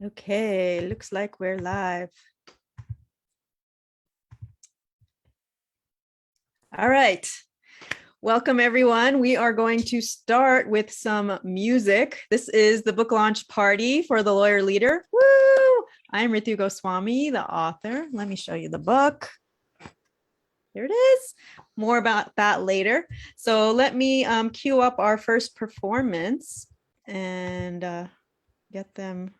Okay, looks like we're live. All right. Welcome, everyone. We are going to start with some music. This is the book launch party for The Lawyer Leader. Woo! I'm Ritu Goswami, the author. Let me show you the book. Here it is. More about that later. So let me queue up our first performance and get them.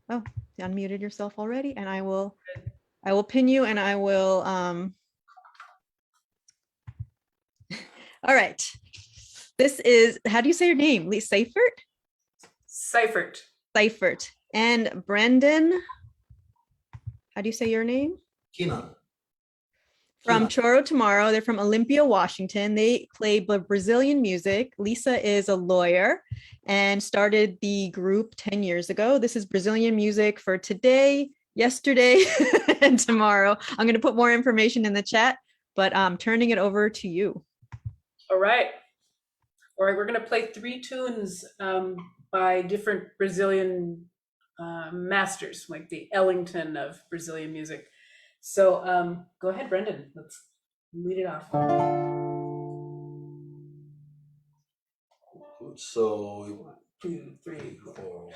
Oh, you unmuted yourself already, and I will pin you, and I will all right. This is, how do you say your name? Lee Seifert? Seifert. And Brendan, how do you say your name? Keenan. From Choro Tomorrow. They're from Olympia, Washington. They play Brazilian music. Lisa is a lawyer and started the group 10 years ago. This is Brazilian music for today, yesterday, and tomorrow. I'm going to put more information in the chat, but I'm turning it over to you. All right, we're going to play 3 tunes by different Brazilian masters, like the Ellington of Brazilian music. So go ahead, Brendan. Let's lead it off. So 1, 2, 3, 4.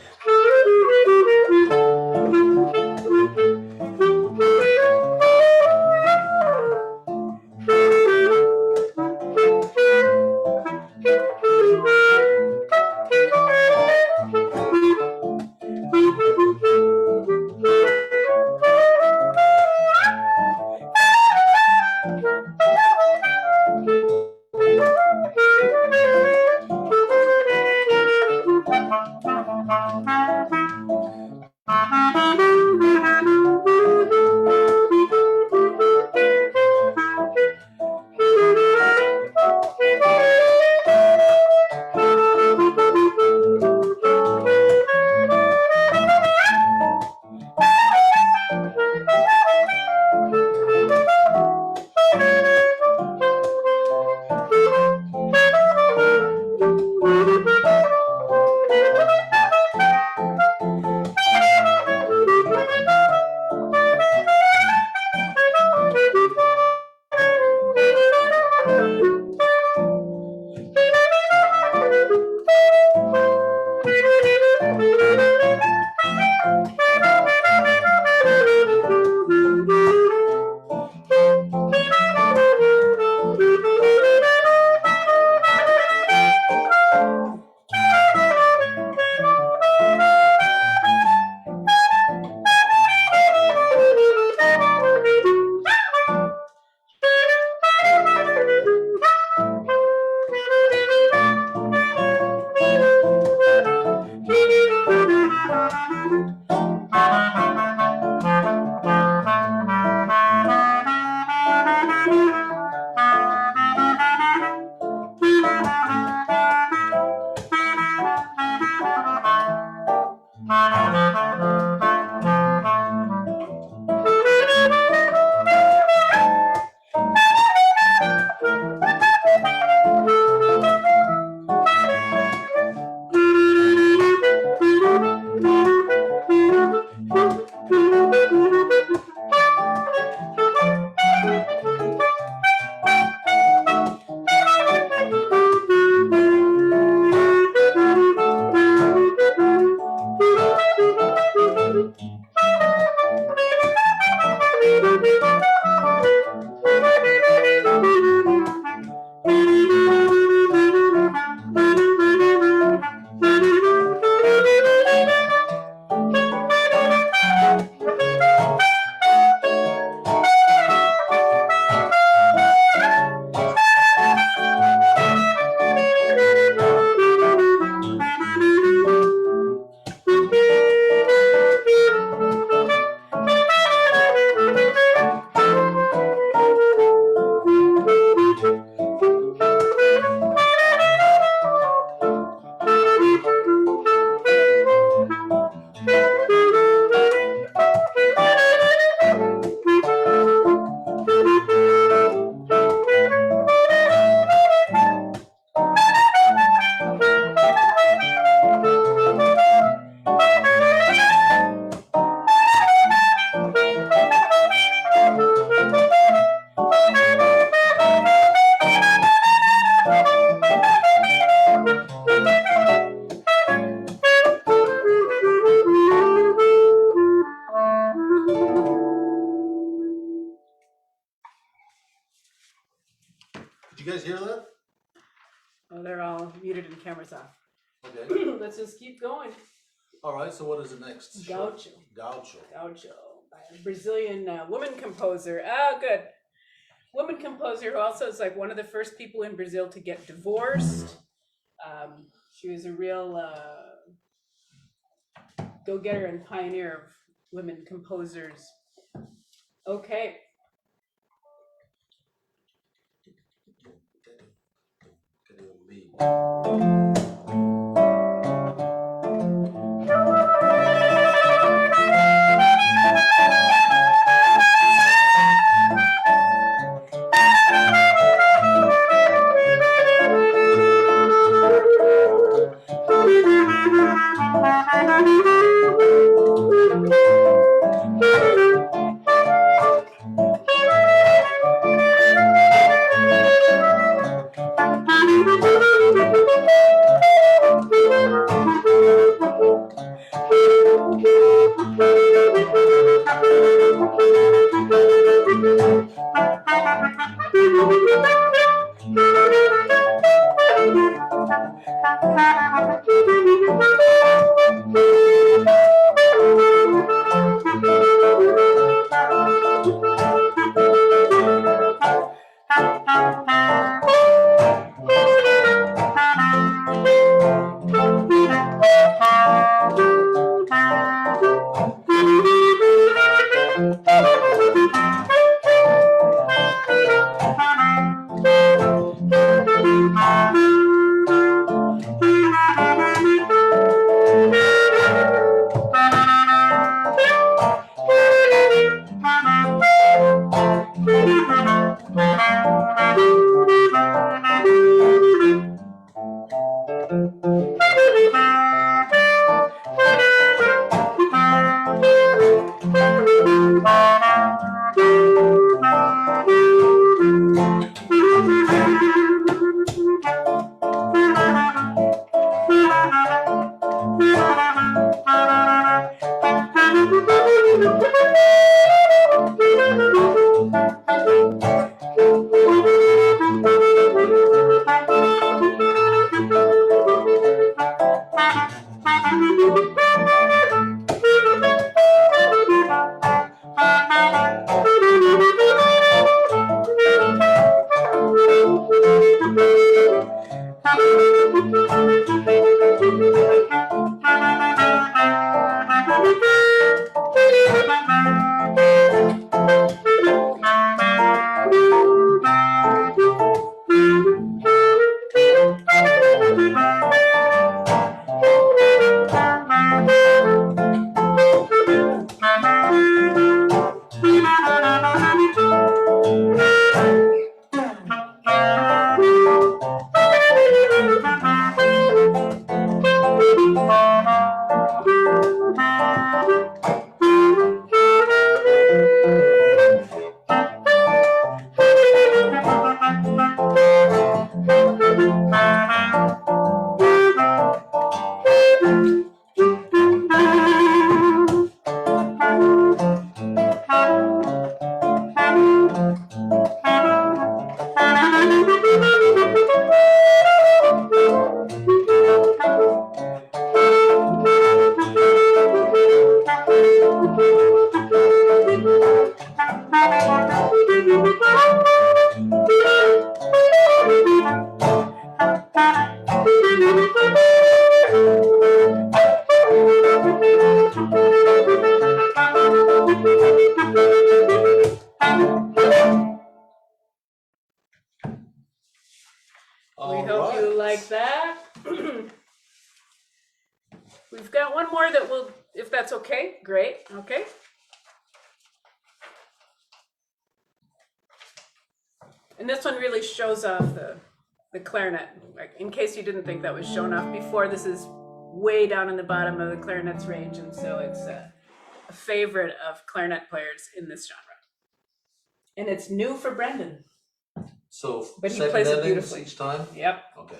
camera's off. Okay. Let's just keep going. All right. So what is the next? Gaucho. Gaucho. Gaucho, by a Brazilian woman composer. Oh, good. Woman composer who also is like one of the first people in Brazil to get divorced. She was a real go-getter and pioneer of women composers. Okay. We hope you like that. We've got one more that will, if that's okay, great, okay. And this one really shows off the clarinet. Like, in case you didn't think that was shown off before, this is way down in the bottom of the clarinet's range, and so it's a favorite of clarinet players in this genre. And it's new for Brendan. So, But he second plays it endings beautifully. each time? Yep. Okay.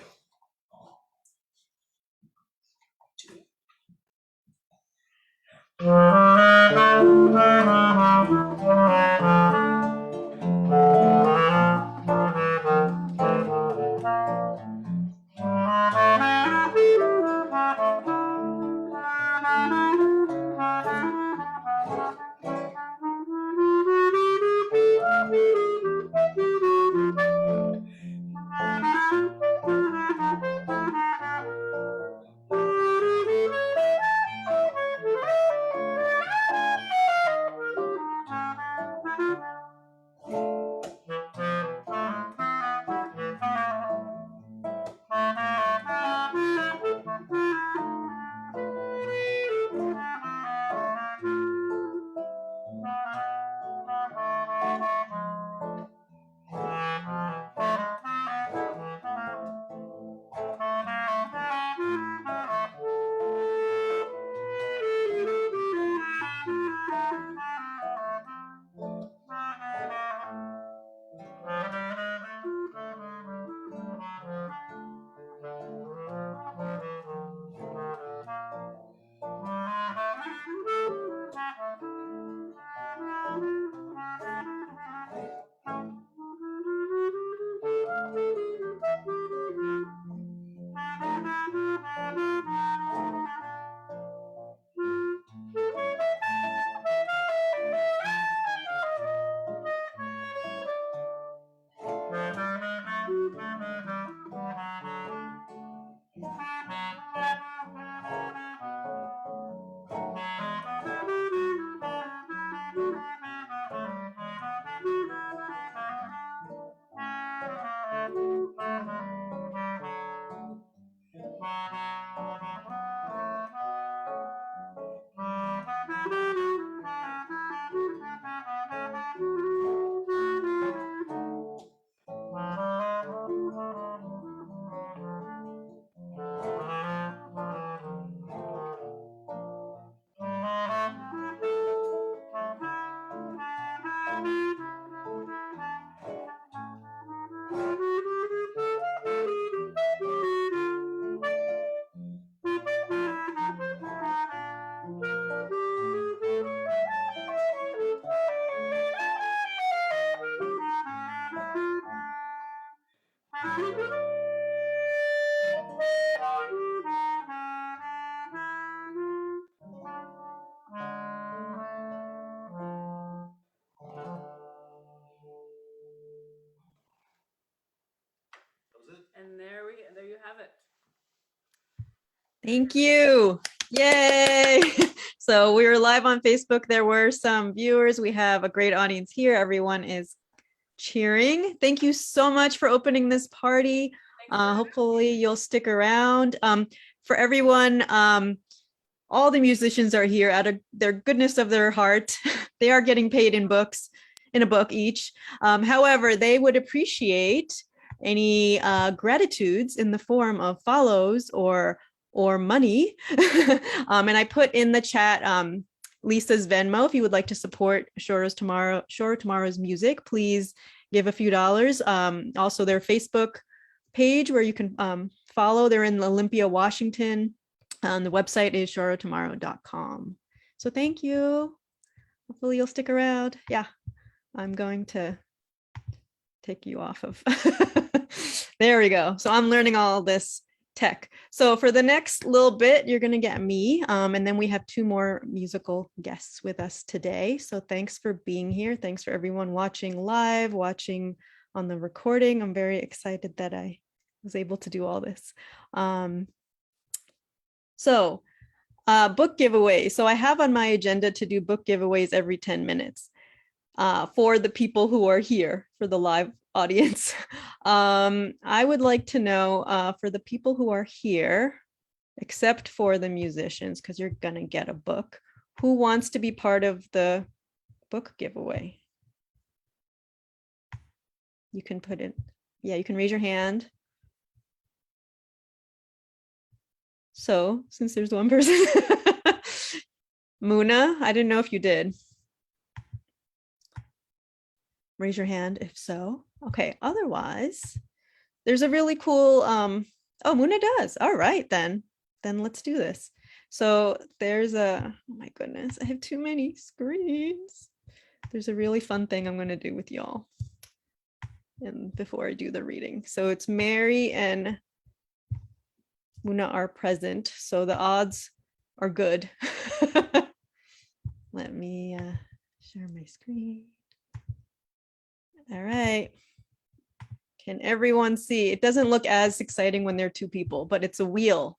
Thank you. Yay. So we were live on Facebook. There were some viewers. We have a great audience here. Everyone is cheering. Thank you so much for opening this party. Hopefully you'll stick around. For everyone, all the musicians are here out of their goodness of their heart. They are getting paid in books, in a book each. However, they would appreciate any gratitudes in the form of follows or money. And I put in the chat Lisa's Venmo. If you would like to support Shore Tomorrow's music, please give a few dollars. Also their Facebook page where you can follow. They're in Olympia, Washington. The website is shorotomorrow.com. So thank you. Hopefully you'll stick around. Yeah, I'm going to take you off of. There we go. So I'm learning all this tech. So for the next little bit, you're going to get me. And then we have two more musical guests with us today. So thanks for being here. Thanks for everyone watching live, watching on the recording. I'm very excited that I was able to do all this. So book giveaway. So I have on my agenda to do book giveaways every 10 minutes for the people who are here, for the live audience. I would like to know for the people who are here, except for the musicians, because you're gonna get a book, who wants to be part of the book giveaway? You can put it, yeah, you can raise your hand. So since there's one person, Muna, I didn't know if you did. Raise your hand if so. Okay, otherwise, there's a really cool, oh, Muna does. All right, then let's do this. So there's a, oh my goodness, I have too many screens. There's a really fun thing I'm gonna do with y'all. And before I do the reading. So it's Mary and Muna are present, so the odds are good. Let me share my screen. All right. Can everyone see? It doesn't look as exciting when there are two people, but it's a wheel.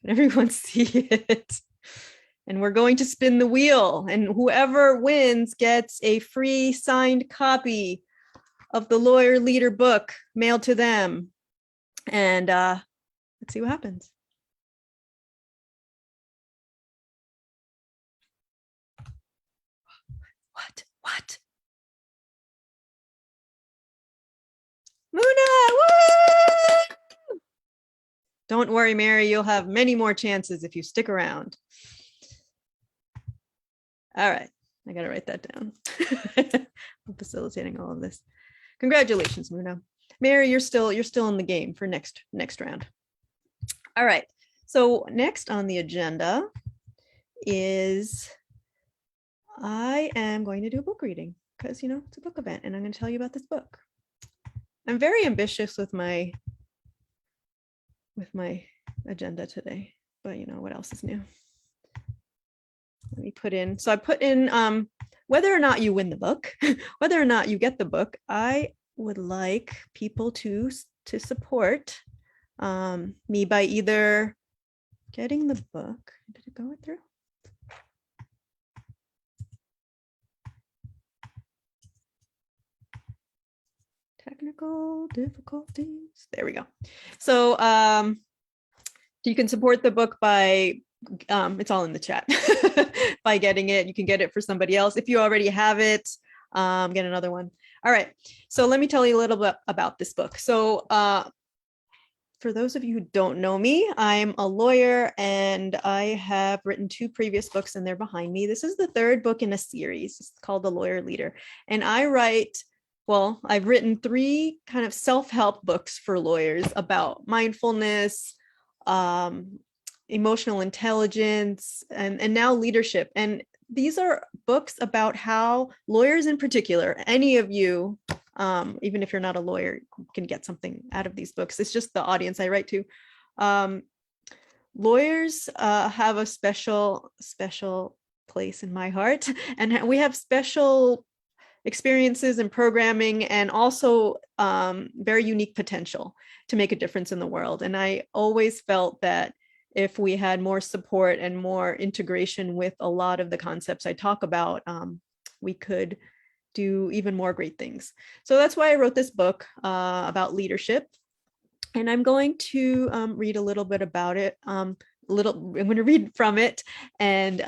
Can everyone see it? And we're going to spin the wheel, and whoever wins gets a free signed copy of the Lawyer Leader book mailed to them. And let's see what happens. What? Muna, woo! Don't worry, Mary, you'll have many more chances if you stick around. All right, I gotta write that down. I'm facilitating all of this. Congratulations, Muna. Mary, you're still in the game for next round. All right, so next on the agenda is I am going to do a book reading because, you know, it's a book event and I'm going to tell you about this book. I'm very ambitious with my agenda today, but you know, what else is new? Let me put in, so I put in whether or not you win the book, whether or not you get the book, I would like people to support me by either getting the book. Did it go through? Technical difficulties. There we go. So you can support the book by, it's all in the chat, by getting it. You can get it for somebody else. If you already have it, get another one. All right. So let me tell you a little bit about this book. So for those of you who don't know me, I'm a lawyer and I have written 2 previous books and they're behind me. This is the 3rd book in a series. It's called The Lawyer Leader. And I write, well, I've written 3 kind of self-help books for lawyers about mindfulness, emotional intelligence, and now leadership. And these are books about how lawyers in particular, any of you, even if you're not a lawyer, can get something out of these books. It's just the audience I write to. Lawyers have a special place in my heart, and we have special experiences and programming, and also very unique potential to make a difference in the world. And I always felt that if we had more support and more integration with a lot of the concepts I talk about, we could do even more great things. So that's why I wrote this book about leadership. And I'm going to read a little bit about it. I'm going to read from it, and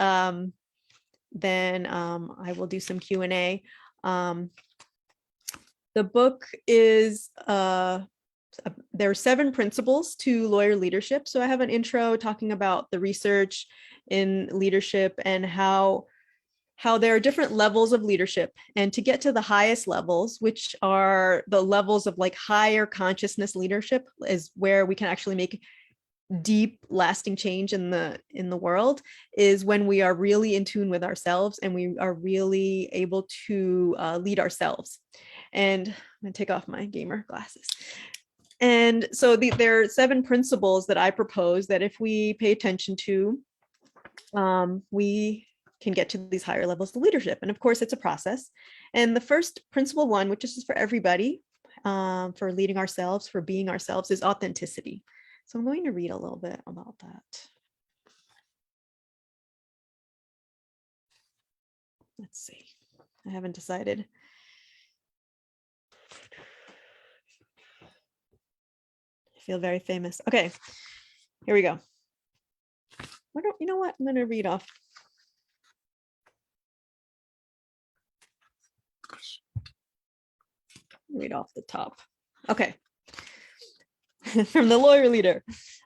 then I will do some Q&A. The book is, there are 7 principles to lawyer leadership. So I have an intro talking about the research in leadership and how there are different levels of leadership. And to get to the highest levels, which are the levels of like higher consciousness leadership, is where we can actually make deep, lasting change in the world, is when we are really in tune with ourselves and we are really able to lead ourselves. And I'm gonna take off my gamer glasses. And so there are 7 principles that I propose that if we pay attention to, we can get to these higher levels of leadership. And of course, it's a process. And the first principle 1, which is for everybody, for leading ourselves, for being ourselves, is authenticity. So I'm going to read a little bit about that. Let's see. I haven't decided. I feel very famous. Okay, here we go. You know what? I'm going to read off. Read off the top. Okay. From the lawyer leader,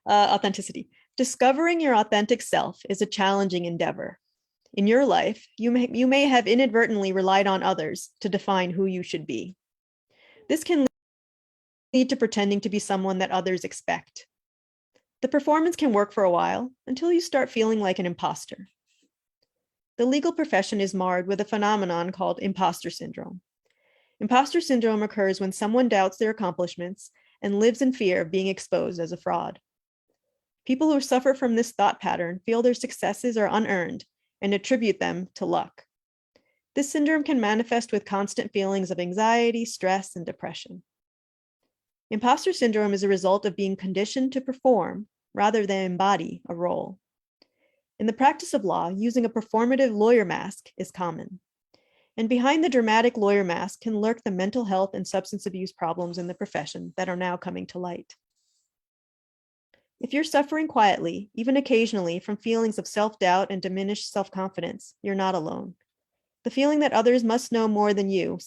authenticity. Discovering your authentic self is a challenging endeavor. In your life, you may have inadvertently relied on others to define who you should be. This can lead to pretending to be someone that others expect. The performance can work for a while until you start feeling like an imposter. The legal profession is marred with a phenomenon called imposter syndrome. Imposter syndrome occurs when someone doubts their accomplishments and lives in fear of being exposed as a fraud. People who suffer from this thought pattern feel their successes are unearned and attribute them to luck. This syndrome can manifest with constant feelings of anxiety, stress, and depression. Imposter syndrome is a result of being conditioned to perform rather than embody a role. In the practice of law, using a performative lawyer mask is common. And behind the dramatic lawyer mask can lurk the mental health and substance abuse problems in the profession that are now coming to light. If you're suffering quietly, even occasionally, from feelings of self-doubt and diminished self-confidence, you're not alone. The feeling that others must know more than you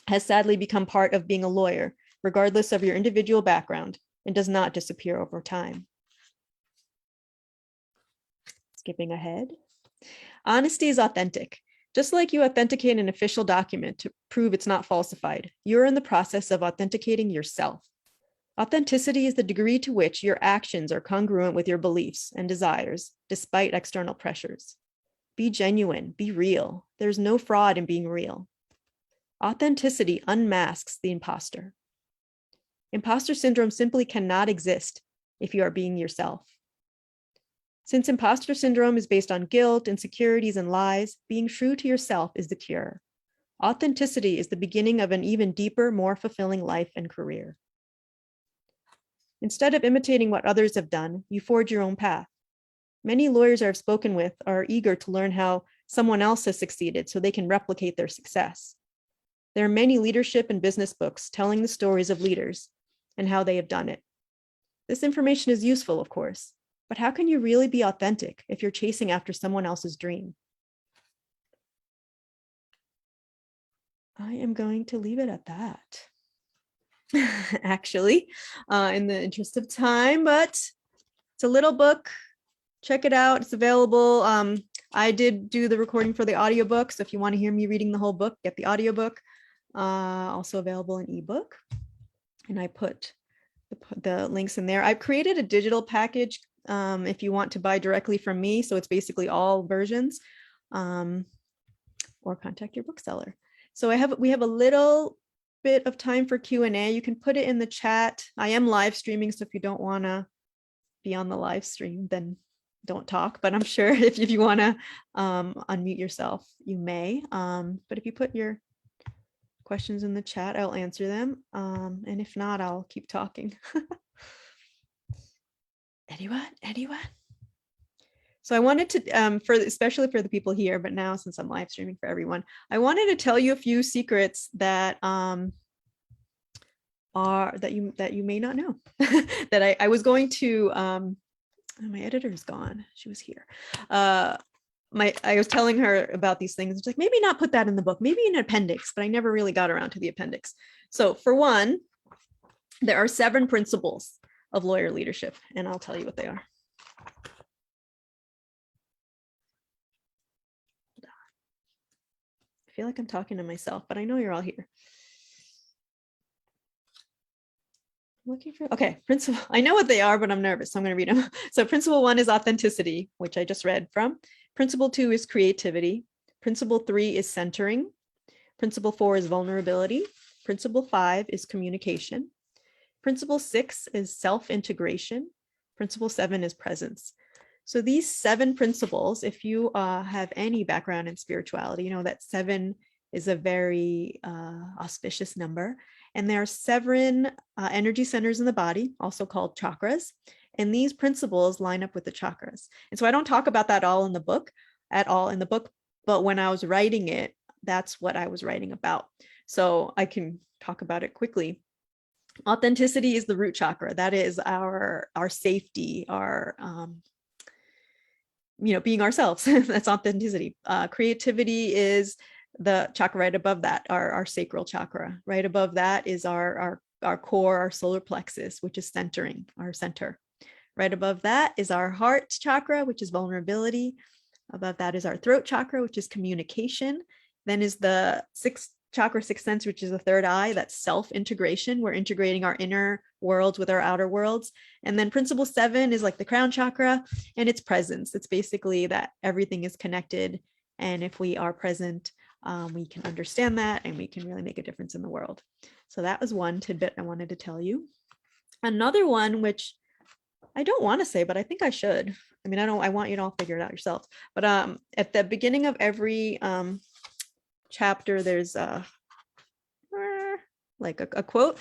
has sadly become part of being a lawyer, regardless of your individual background, and does not disappear over time. Skipping ahead. Honesty is authentic. Just like you authenticate an official document to prove it's not falsified, you're in the process of authenticating yourself. Authenticity is the degree to which your actions are congruent with your beliefs and desires, despite external pressures. Be genuine, be real. There's no fraud in being real. Authenticity unmasks the imposter. Imposter syndrome simply cannot exist if you are being yourself. Since imposter syndrome is based on guilt, insecurities, and lies, being true to yourself is the cure. Authenticity is the beginning of an even deeper, more fulfilling life and career. Instead of imitating what others have done, you forge your own path. Many lawyers I've spoken with are eager to learn how someone else has succeeded so they can replicate their success. There are many leadership and business books telling the stories of leaders and how they have done it. This information is useful, of course, but how can you really be authentic if you're chasing after someone else's dream? I am going to leave it at that. Actually, in the interest of time, but it's a little book. Check it out. It's available. I did do the recording for the audiobook, so if you want to hear me reading the whole book, get the audiobook. Also available in ebook. And I put the links in there. I've created a digital package if you want to buy directly from me. So it's basically all versions, or contact your bookseller. So we have a little bit of time for Q&A. You can put it in the chat. I am live streaming, so if you don't want to be on the live stream, then don't talk. But I'm sure if you want to unmute yourself, you may. But if you put your questions in the chat, I'll answer them. And if not, I'll keep talking. Anyone? So I wanted to, especially for the people here, but now since I'm live streaming for everyone, I wanted to tell you a few secrets that that you may not know. That I was going to. Oh, my editor's gone. She was here. I was telling her about these things. It's like, maybe not put that in the book, maybe an appendix, but I never really got around to the appendix. So for one, there are 7 principles of lawyer leadership, and I'll tell you what they are. I feel like I'm talking to myself, but I know you're all here. Looking for, okay, principle. I know what they are, but I'm nervous, so I'm going to read them. So principle 1 is authenticity, which I just read from. Principle 2 is creativity. Principle 3 is centering. Principle 4 is vulnerability. Principle 5 is communication. Principle 6 is self-integration. Principle 7 is presence. So these 7 principles, if you have any background in spirituality, you know that 7 is a very auspicious number. And there are 7 energy centers in the body, also called chakras. And these principles line up with the chakras. And so I don't talk about that all in the book, but when I was writing it, that's what I was writing about. So I can talk about it quickly. Authenticity is the root chakra. That is our safety, our being ourselves. That's authenticity. Creativity is the chakra right above that, our sacral chakra. Right above that is our core, our solar plexus, which is centering, our center. Right above that is our heart chakra, which is vulnerability. Above that is our throat chakra, which is communication. Then is the sixth sense, which is the third eye. That's self-integration. We're integrating our inner worlds with our outer worlds. And then principle 7 is like the crown chakra, and it's presence. It's basically that everything is connected. And if we are present, we can understand that and we can really make a difference in the world. So that was one tidbit I wanted to tell you. Another one, which I don't want to say, but I think I should. I mean, I want you to all figure it out yourselves. But at the beginning of every chapter, there's like a quote.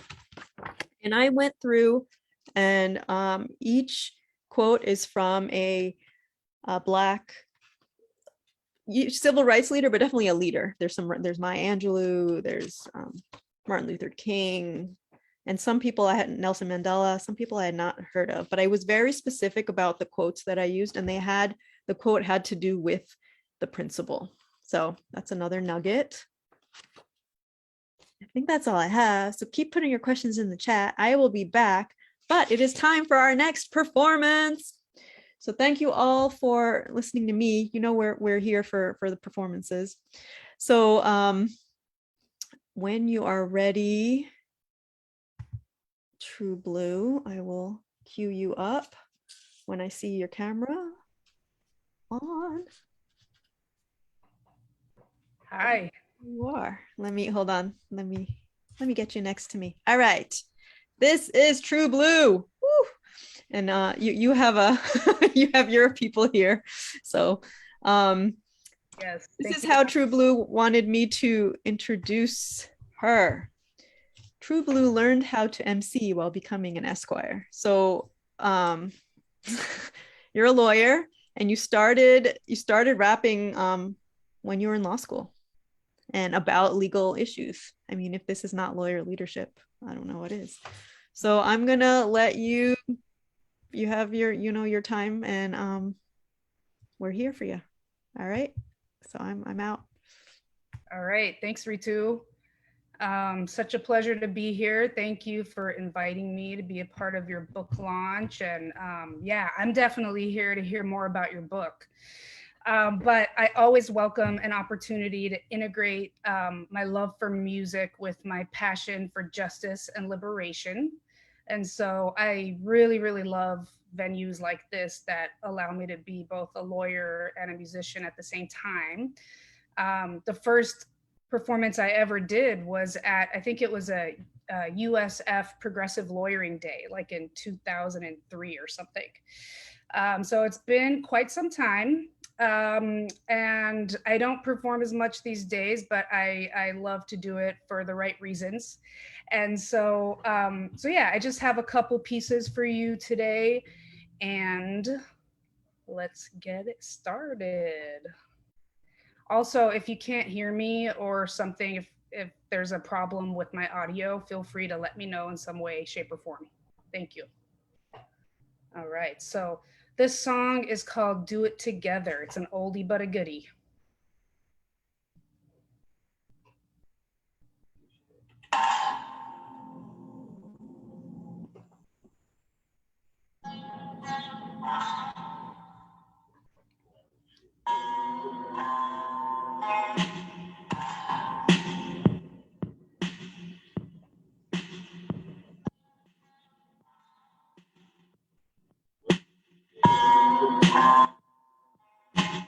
And I went through, and each quote is from a Black civil rights leader, but definitely a leader. There's Maya Angelou, there's Martin Luther King, and some people I had, Nelson Mandela, some people I had not heard of, but I was very specific about the quotes that I used, and the quote had to do with the principle. So that's another nugget. I think that's all I have. So keep putting your questions in the chat. I will be back, but it is time for our next performance. So thank you all for listening to me. You know, we're here for the performances. So when you are ready, True Blue, I will cue you up when I see your camera on. Hi. You are. hold on. Let me get you next to me. All right. This is True Blue. Woo! And you have you have your people here. So Yes. this is how True Blue wanted me to introduce her. True Blue learned how to MC while becoming an Esquire. So you're a lawyer, and you started rapping when you were in law school, and about legal issues. I mean, if this is not lawyer leadership, I don't know what is. So I'm gonna let you have your time, and we're here for you. All right. So I'm out. All right. Thanks, Ritu. Such a pleasure to be here. Thank you for inviting me to be a part of your book launch. And yeah, I'm definitely here to hear more about your book. But I always welcome an opportunity to integrate my love for music with my passion for justice and liberation. And so I really, really love venues like this that allow me to be both a lawyer and a musician at the same time. The first performance I ever did was at, I think it was a USF Progressive Lawyering Day, like in 2003 or something. So it's been quite some time. And I don't perform as much these days, but I love to do it for the right reasons. And so, so yeah, I just have a couple pieces for you today. And let's get it started. Also, if you can't hear me or something, if there's a problem with my audio, feel free to let me know in some way, shape, or form. Thank you. All right, so this song is called Do It Together. It's an oldie but a goodie.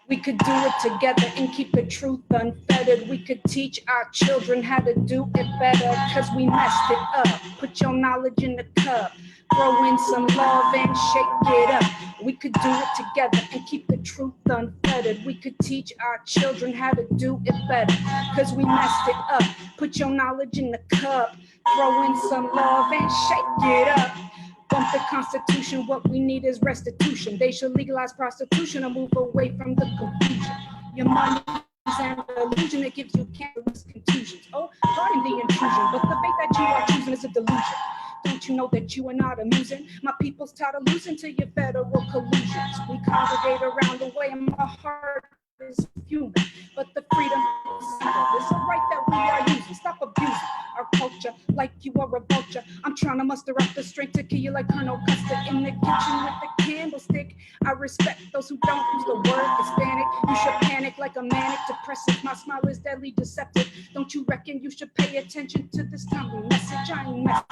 We could do it together and keep the truth unfettered. We could teach our children how to do it better, cause we messed it up. Put your knowledge in the cup, throw in some love and shake it up. We could do it together and keep the truth unfettered. We could teach our children how to do it better, cause we messed it up. Put your knowledge in the cup, throw in some love and shake it up. Bump the Constitution, what we need is restitution. They should legalize prostitution or move away from the confusion. Your money is an illusion, it gives you cancerous contusions. Oh, pardon the intrusion, but the bait that you are choosing is a delusion. Don't you know that you are not amusing? My people's tired of losing to your federal collusions. We congregate around the way and my heart is fuming. But the freedom is a right that we are using. Stop abusing our culture like you are a vulture. I'm trying to muster up the strength to kill you like Colonel Custer in the kitchen with the candlestick. I respect those who don't use the word Hispanic. You should panic like a manic depressive. My smile is deadly deceptive. Don't you reckon you should pay attention to this timely message? I ain't messing.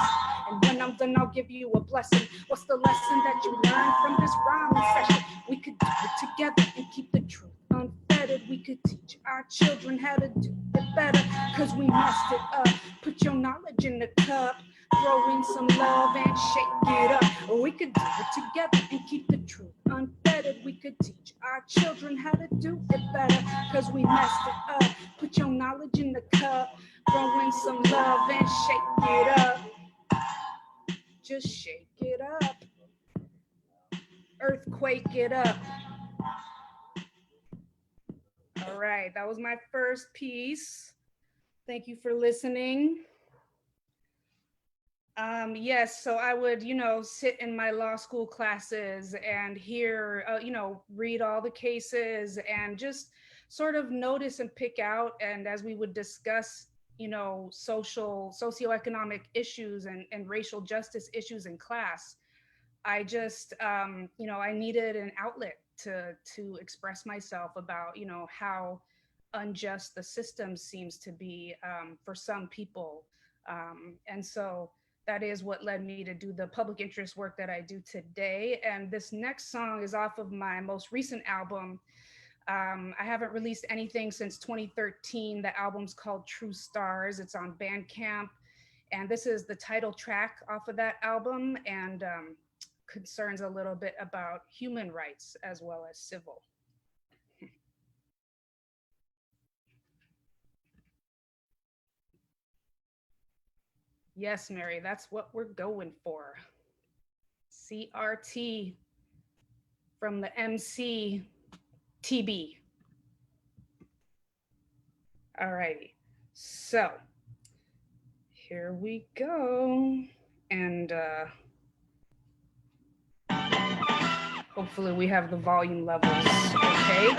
And when I'm done, I'll give you a blessing. What's the lesson that you learned from this rhyming session? We could do it together and keep the truth unfettered. We could teach our children how to do it better, cause we messed it up. Put your knowledge in the cup, throw in some love and shake it up. We could do it together and keep the truth unfettered. We could teach our children how to do it better, cause we messed it up. Put your knowledge in the cup, throw in some love and shake it up. Just shake it up. Earthquake it up. All right, that was my first piece. Thank you for listening. Yes, so I would, sit in my law school classes and hear, read all the cases and just sort of notice and pick out. And as we would discuss, socioeconomic issues and racial justice issues in class, I just, I needed an outlet to express myself about, how unjust the system seems to be for some people. And so that is what led me to do the public interest work that I do today. And this next song is off of my most recent album. I haven't released anything since 2013. The album's called True Stars. It's on Bandcamp. And this is the title track off of that album, and concerns a little bit about human rights as well as civil. Yes, Mary, that's what we're going for. CRT from the MC TB. All righty, so here we go. And hopefully we have the volume levels okay.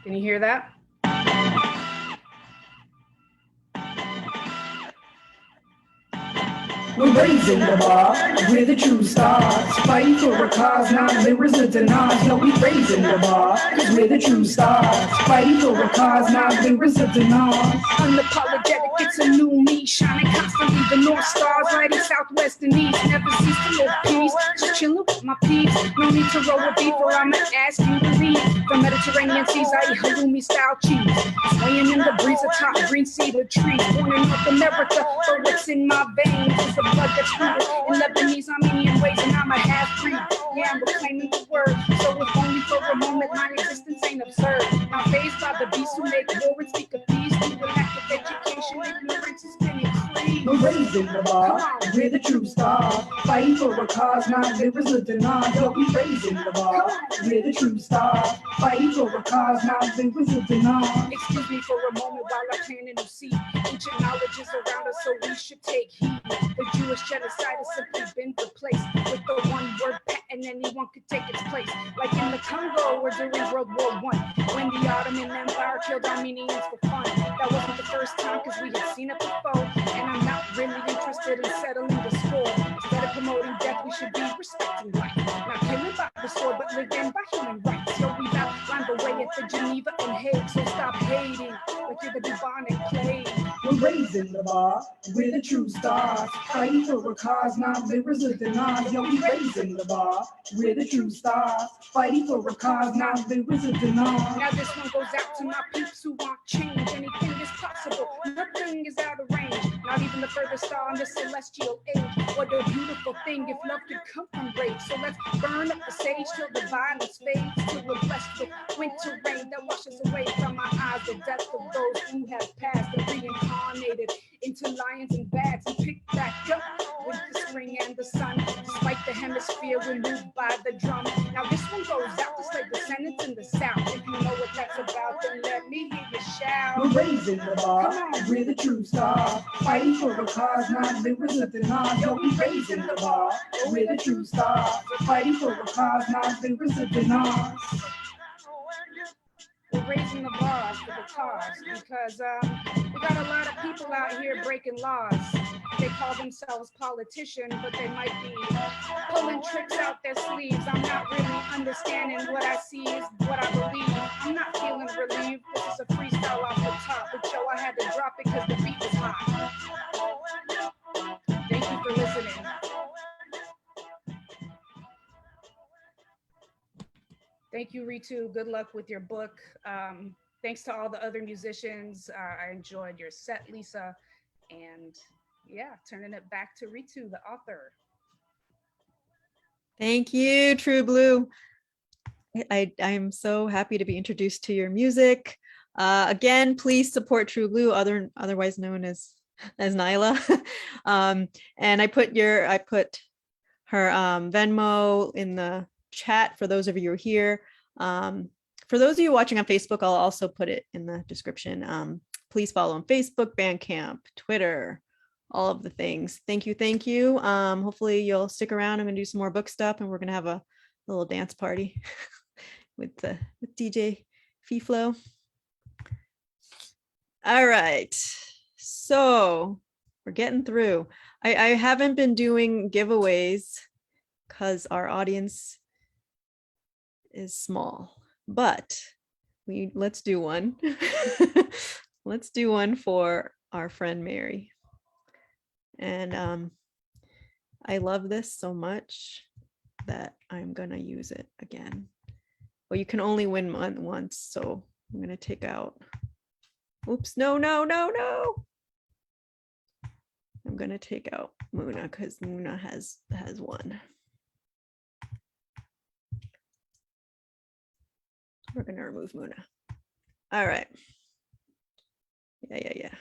Can you hear that? We're raising the bar, we're the true stars. Fighting for a cause, not mirrors or denies. No, we raising the bar, cause we're the true stars. Fighting for a cause, not mirrors or denies. Unapologetic, it's a new me, shining constantly. The North Stars, riding southwest and east. Never cease to live peace, just chilling with my peeps. No need to roll a beef, or I'ma ask you to leave. From Mediterranean seas, I eat halloumi style cheese. Swaying in the breeze atop green cedar trees. Born in North America, but what's in my veins is the blood that's rooted in Lebanese, Armenian ways, and I'm a half-breed. Yeah, I'm reclaiming the word, so if only for a moment my existence ain't absurd. Now faced by the beasts who make war and speak of peace, through the lack of education, ignorance is getting free. We're raising raising the bar. We're the true stars, fighting for a cause, not livers of deny. Yo, we raising the bar. We're the true stars, fighting for a cause, not livers of deny. Excuse me for a moment while I plant a new seed. Ancient knowledge is around us, so we should take heed. The Jewish genocide has simply been replaced with the one-word patent. Anyone could take its place, like in the Congo or during World War I, when the Ottoman Empire killed Armenians for fun. That wasn't the first time, because we had seen it before. And I'm not really interested in settling the score. Instead of promoting death, we should be respecting life. Not killing by the sword, but living by human rights. Yo, we've outlined the way at the Geneva and Hague, so stop hating like you're the bubonic plague. We're raising the bar. We're the true stars, fighting for a cause, not livers of deny. Yo, we raising the bar. We're the true stars, fighting for a cause, not livers of deny. Now this one goes out to my peeps who want change. Anything is possible, nothing is out of range. Not even the furthest star on the celestial age. What a beautiful thing if love could come from rage. So let's burn up the sage till the violence fades, till we're blessed with winter rain that washes away from our eyes the death of those who have passed and reincarnated into lions and bats and picked back up with the spring and the sun. Despite the hemisphere, we're moved by the drum. Now this one goes out to slave descendants in the South. If you know what that's about, then let me hear you shout. We're raising the bar. We're the true stars, fighting for a cause, not livers of deny. Yo, we raising the bar. We're the true stars, fighting for a cause, not livers of deny. We're raising the bars for the cause because we got a lot of people out here breaking laws. They call themselves politicians, but they might be pulling tricks out their sleeves. I'm not really understanding what I see is what I believe. I'm not feeling relieved. This is a freestyle off the top, but yo, I had to drop it because the beat was hot. Thank you for listening. Thank you, Ritu. Good luck with your book. Thanks to all the other musicians. I enjoyed your set, Lisa. And yeah, turning it back to Ritu, the author. Thank you, True Blue. I'm so happy to be introduced to your music. Again, please support True Blue, otherwise known as Nyla. And I put her Venmo in the chat for those of you who are here. For those of you watching on Facebook, I'll also put it in the description. Please follow on Facebook, Bandcamp, Twitter, all of the things. Thank you. Hopefully you'll stick around. I'm gonna do some more book stuff, and we're gonna have a little dance party with DJ Fee-Flo. All right, so we're getting through. I haven't been doing giveaways because our audience is small, but let's do one. Let's do one for our friend Mary. And I love this so much that I'm gonna use it again. Well, you can only win once, so I'm gonna take out. Oops, no. I'm gonna take out Muna because Muna has one. We're gonna remove Muna. All right. Yeah.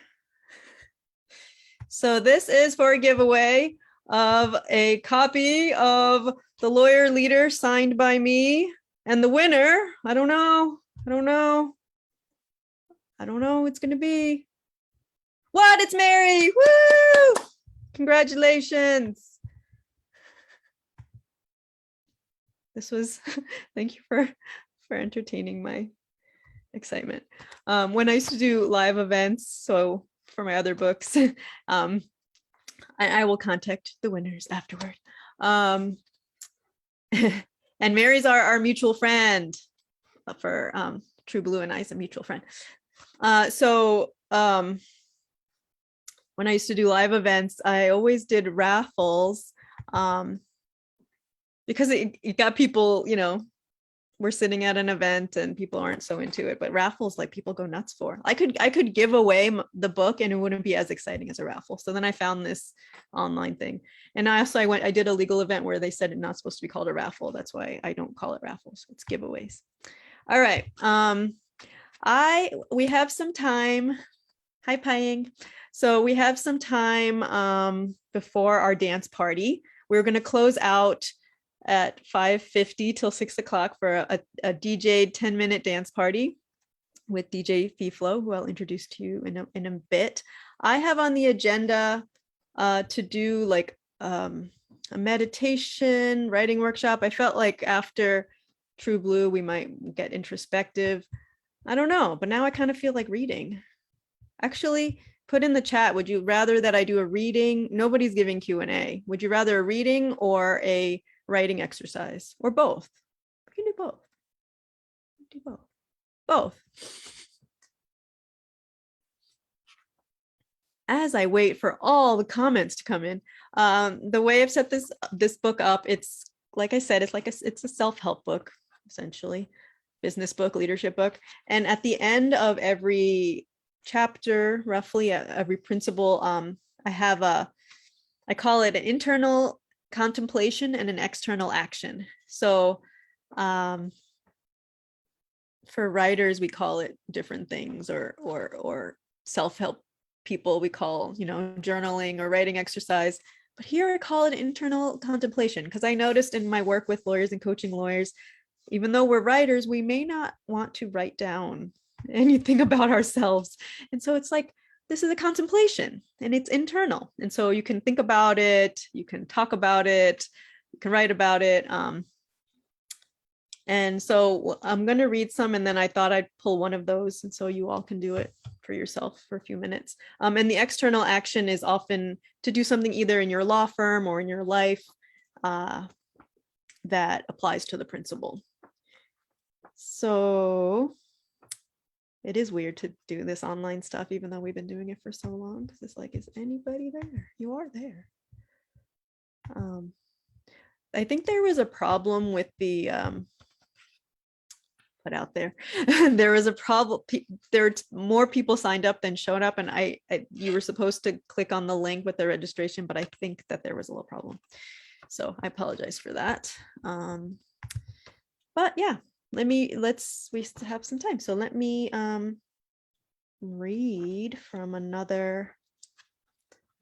So this is for a giveaway of a copy of The Lawyer Leader signed by me. And the winner, I don't know who it's gonna be. What? It's Mary! Woo! Congratulations. Thank you for entertaining my excitement. When I used to do live events, so for my other books, I will contact the winners afterward. And Mary's our mutual friend. For True Blue and I is a mutual friend. So when I used to do live events, I always did raffles because it got people, we're sitting at an event and people aren't so into it, but raffles, like, people go nuts for. I could give away the book and it wouldn't be as exciting as a raffle. So then I found this online thing. And I did a legal event where they said it's not supposed to be called a raffle. That's why I don't call it raffles. It's giveaways. All right. We have some time Hi, Paying. So we have some time before our dance party. We're going to close out at 5:50 till 6 o'clock for a DJ 10-minute dance party with DJ Fiflo, who I'll introduce to you in a bit. I have on the agenda to do like a meditation, writing workshop. I felt like after True Blue, we might get introspective. I don't know, but now I kind of feel like reading. Actually, put in the chat, would you rather that I do a reading? Nobody's giving Q&A. Would you rather a reading or a writing exercise, or both? We can do both. Do both. Both. As I wait for all the comments to come in, the way I've set this book up, it's like I said, it's a self-help book, essentially, business book, leadership book. And at the end of every chapter, roughly every principle, I call it an internal contemplation and an external action. So for writers, we call it different things, or self-help people, we call, journaling or writing exercise. But here I call it internal contemplation, because I noticed in my work with lawyers and coaching lawyers, even though we're writers, we may not want to write down anything about ourselves. And so it's like, this is a contemplation and it's internal. And so you can think about it, you can talk about it, you can write about it. And so I'm going to read some, and then I thought I'd pull one of those, and so you all can do it for yourself for a few minutes. And the external action is often to do something either in your law firm or in your life that applies to the principle. So it is weird to do this online stuff, even though we've been doing it for so long, because it's like, is anybody there? You are there. I think there was a problem with the put out there. There was a problem. There were more people signed up than showed up, and you were supposed to click on the link with the registration, but I think that there was a little problem. So I apologize for that. But yeah, we have some time. So let me read from another.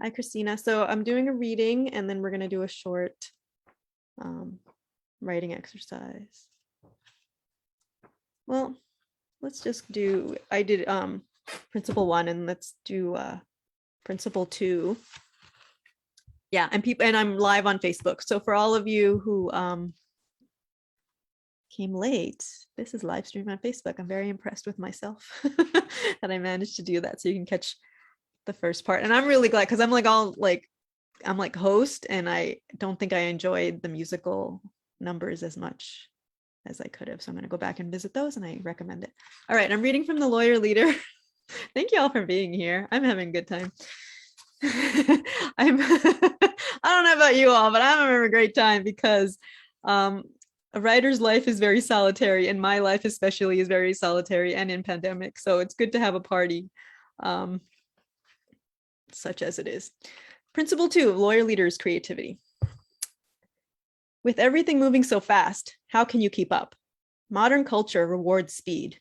Hi, Christina. So I'm doing a reading, and then we're going to do a short writing exercise. Well, let's just do, I did principle 1, and let's do principle 2. Yeah, and I'm live on Facebook. So for all of you who came late, this is live stream on Facebook. I'm very impressed with myself that I managed to do that. So you can catch the first part. And I'm really glad, because I'm like host, and I don't think I enjoyed the musical numbers as much as I could have. So I'm going to go back and visit those, and I recommend it. All right, I'm reading from the Lawyer Leader. Thank you all for being here. I'm having a good time. I don't know about you all, but I'm having a great time, because a writer's life is very solitary, and my life especially is very solitary and in pandemic. So it's good to have a party, such as it is. Principle 2, Lawyer Leaders Creativity. With everything moving so fast, how can you keep up? Modern culture rewards speed.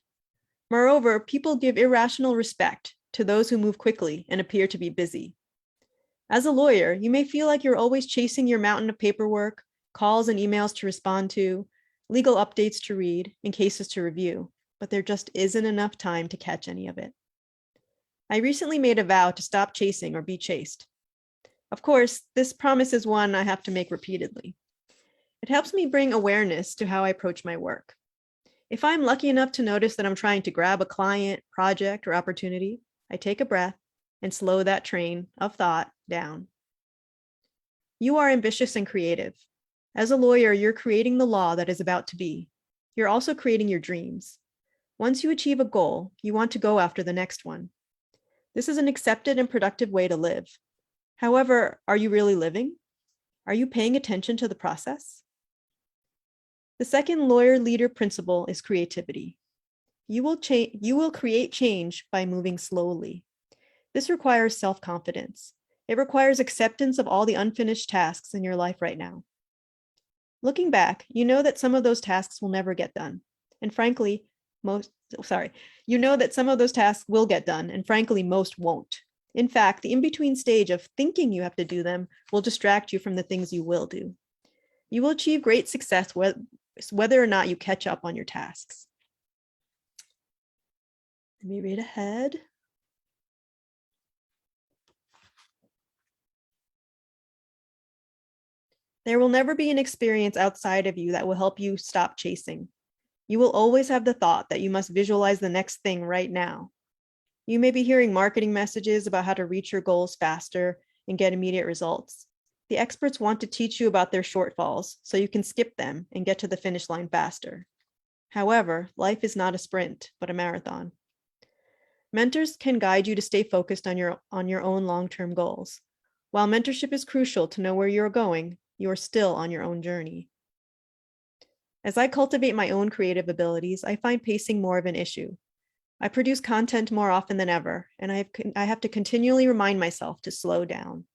Moreover, people give irrational respect to those who move quickly and appear to be busy. As a lawyer, you may feel like you're always chasing your mountain of paperwork, calls and emails to respond to, legal updates to read, and cases to review, but there just isn't enough time to catch any of it. I recently made a vow to stop chasing or be chased. Of course, this promise is one I have to make repeatedly. It helps me bring awareness to how I approach my work. If I'm lucky enough to notice that I'm trying to grab a client, project, or opportunity, I take a breath and slow that train of thought down. You are ambitious and creative. As a lawyer, you're creating the law that is about to be. You're also creating your dreams. Once you achieve a goal, you want to go after the next one. This is an accepted and productive way to live. However, are you really living? Are you paying attention to the process? The second lawyer leader principle is creativity. You will create change by moving slowly. This requires self-confidence. It requires acceptance of all the unfinished tasks in your life right now. Looking back, you know that some of those tasks will never get done. And frankly, you know that some of those tasks will get done, and frankly, most won't. In fact, the in-between stage of thinking you have to do them will distract you from the things you will do. You will achieve great success whether or not you catch up on your tasks. Let me read ahead. There will never be an experience outside of you that will help you stop chasing. You will always have the thought that you must visualize the next thing right now. You may be hearing marketing messages about how to reach your goals faster and get immediate results. The experts want to teach you about their shortfalls so you can skip them and get to the finish line faster. However, life is not a sprint, but a marathon. Mentors can guide you to stay focused on your own long-term goals. While mentorship is crucial to know where you're going, you are still on your own journey. As I cultivate my own creative abilities, I find pacing more of an issue. I produce content more often than ever, and I have to continually remind myself to slow down.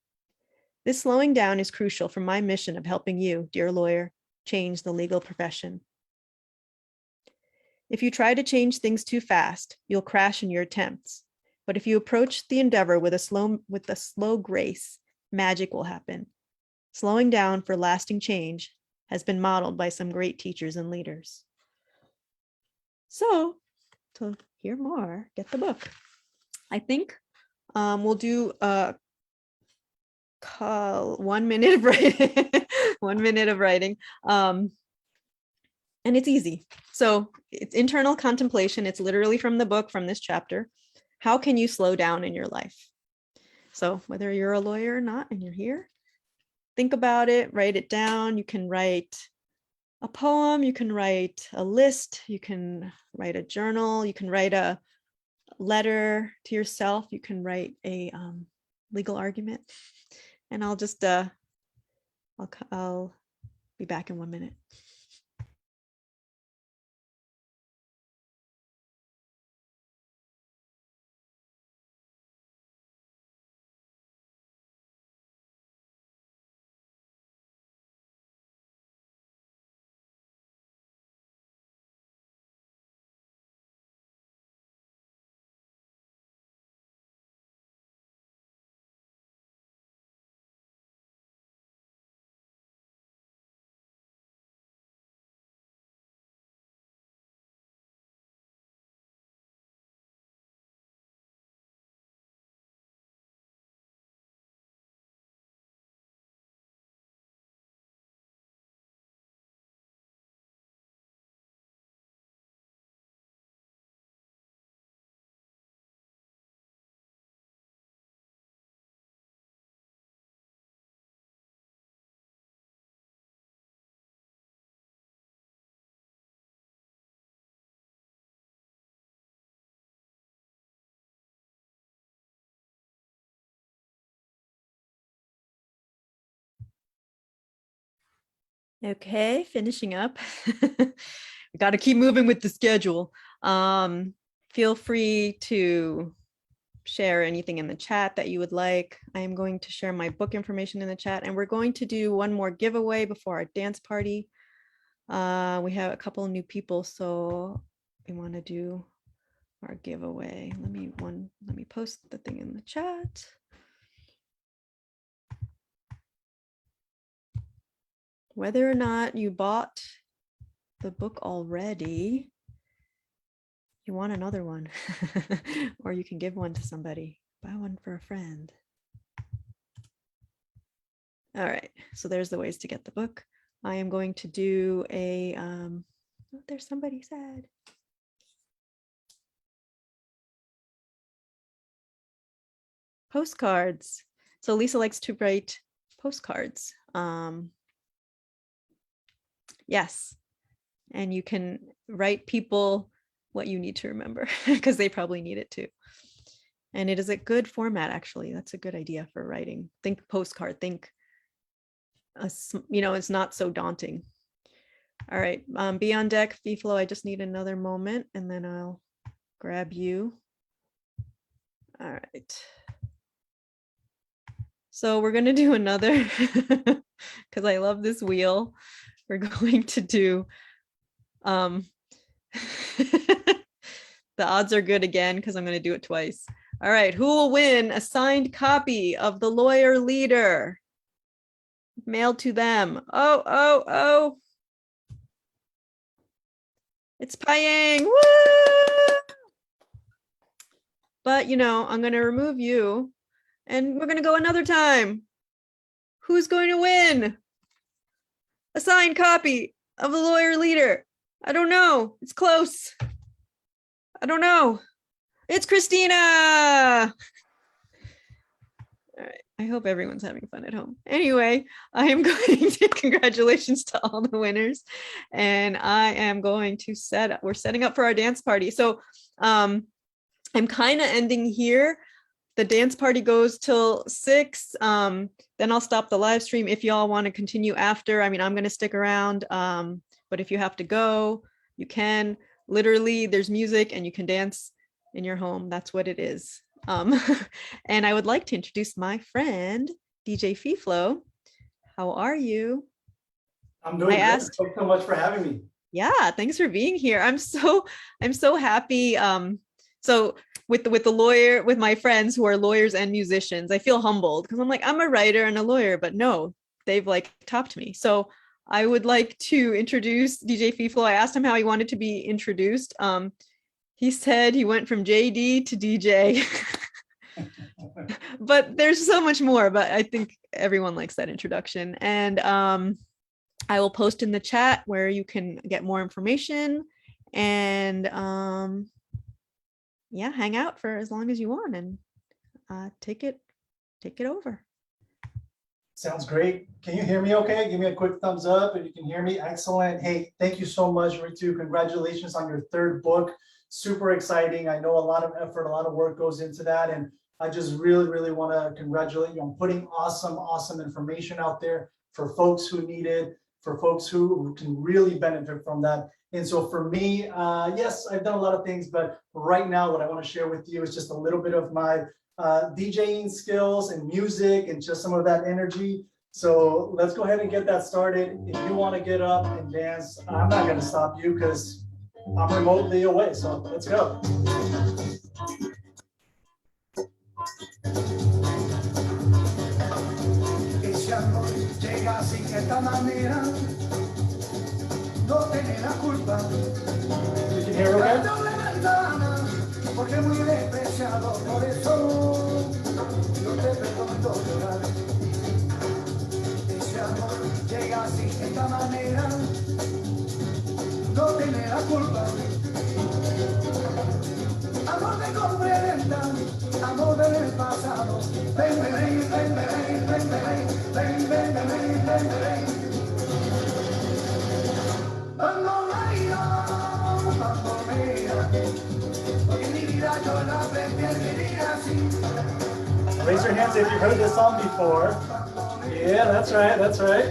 This slowing down is crucial for my mission of helping you, dear lawyer, change the legal profession. If you try to change things too fast, you'll crash in your attempts. But if you approach the endeavor with a slow grace, magic will happen. Slowing down for lasting change has been modeled by some great teachers and leaders. So, to hear more, get the book. I think we'll do 1 minute of writing. 1 minute of writing. And it's easy. So it's internal contemplation. It's literally from the book, from this chapter. How can you slow down in your life? So whether you're a lawyer or not, and you're here, think about it, write it down. You can write a poem, you can write a list, you can write a journal, you can write a letter to yourself, you can write a legal argument. And I'll just, I'll be back in 1 minute. Okay, finishing up. We got to keep moving with the schedule. Feel free to share anything in the chat that you would like. I am going to share my book information in the chat, and we're going to do one more giveaway before our dance party. We have a couple of new people, so we want to do our giveaway. Let me post the thing in the chat. Whether or not you bought the book already, you want another one, or you can give one to somebody. Buy one for a friend. All right, so there's the ways to get the book. I am going to do a, oh, there's somebody sad. Postcards. So Lisa likes to write postcards. Yes, and you can write people what you need to remember because they probably need it too. And it is a good format, actually. That's a good idea for writing. Think postcard, think, you know, it's not so daunting. All right, be on deck, Fiflo. I just need another moment and then I'll grab you. All right. So we're gonna do another, because I love this wheel. We're going to do The odds are good again because I'm going to do it twice. All right, who will win a signed copy of The Lawyer Leader? Mailed to them. Oh. It's Payang. Woo! But, you know, I'm going to remove you and we're going to go another time. Who's going to win a signed copy of The Lawyer Leader? I don't know. It's close. I don't know. It's Christina. All right. I hope everyone's having fun at home. Anyway, I am going to congratulations to all the winners. And I am going to we're setting up for our dance party. So I'm kind of ending here. The dance party goes till 6. Then I'll stop the live stream if y'all want to continue after. I mean, I'm going to stick around. But if you have to go, you can. Literally, there's music and you can dance in your home. That's what it is. And I would like to introduce my friend, DJ Fiflo. How are you? I'm doing great. Thanks so much for having me. Yeah, thanks for being here. I'm so happy. So with my friends who are lawyers and musicians, I feel humbled because I'm like, I'm a writer and a lawyer, but no, they've like topped me. So I would like to introduce DJ Fiflo. I asked him how he wanted to be introduced. He said he went from JD to DJ, but there's so much more, but I think everyone likes that introduction. And I will post in the chat where you can get more information and yeah, hang out for as long as you want and take it over. Sounds great. Can you hear me okay? Give me a quick thumbs up if you can hear me. Excellent. Hey, thank you so much, Ritu. Congratulations on your 3rd book. Super exciting. I know a lot of effort, a lot of work goes into that. And I just really want to congratulate you on putting awesome information out there for folks who need it, for folks who can really benefit from that. And so for me, yes, I've done a lot of things, but right now what I want to share with you is just a little bit of my DJing skills and music and just some of that energy. So let's go ahead and get that started. If you want to get up and dance, I'm not going to stop you because I'm remotely away. So let's go. Ese amor llega así de esta manera, no tiene la culpa. You can hear okay? Porque muy despreciado, por eso yo te perdono llorar. Ese amor llega así de esta manera, no tiene la culpa. Amor de comprenda, amor del pasado. Ven, ven, ven, ven, ven, ven, ven, ven, ven, ven, ven, ven. Raise your hands if you've heard this song before. Yeah, that's right, that's right.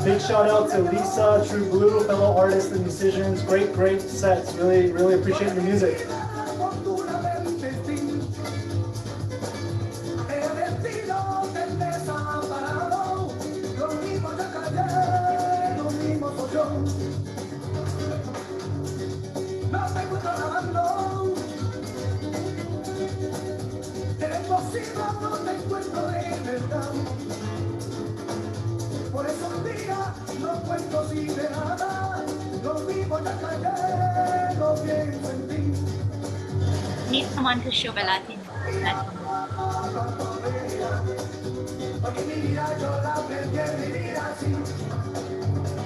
Big shout out to Lisa, True Blue, fellow artists and musicians. Great sets. Really appreciate your music. Need someone to show a Latin.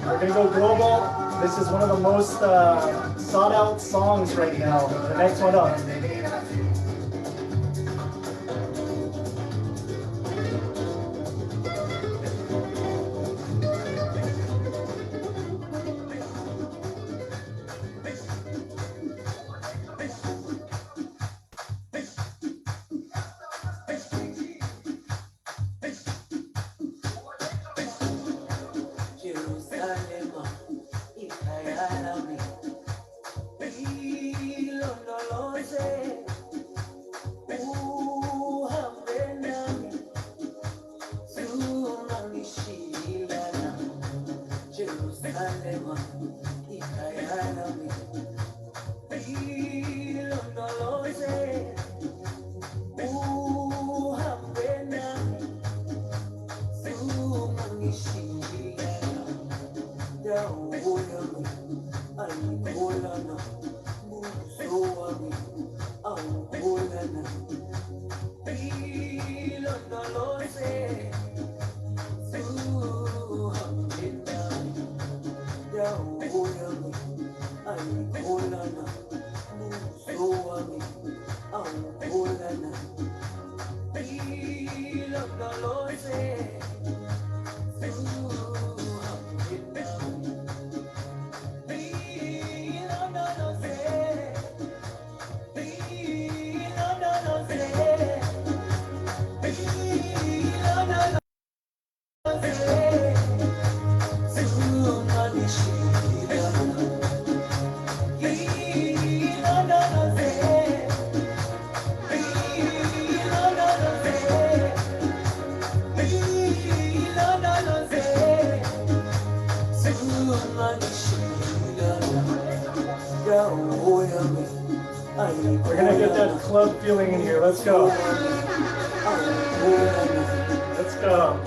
We're gonna go global. This is one of the most sought out songs right now. The next one up. We're gonna get that club feeling in here. Let's go. Let's go.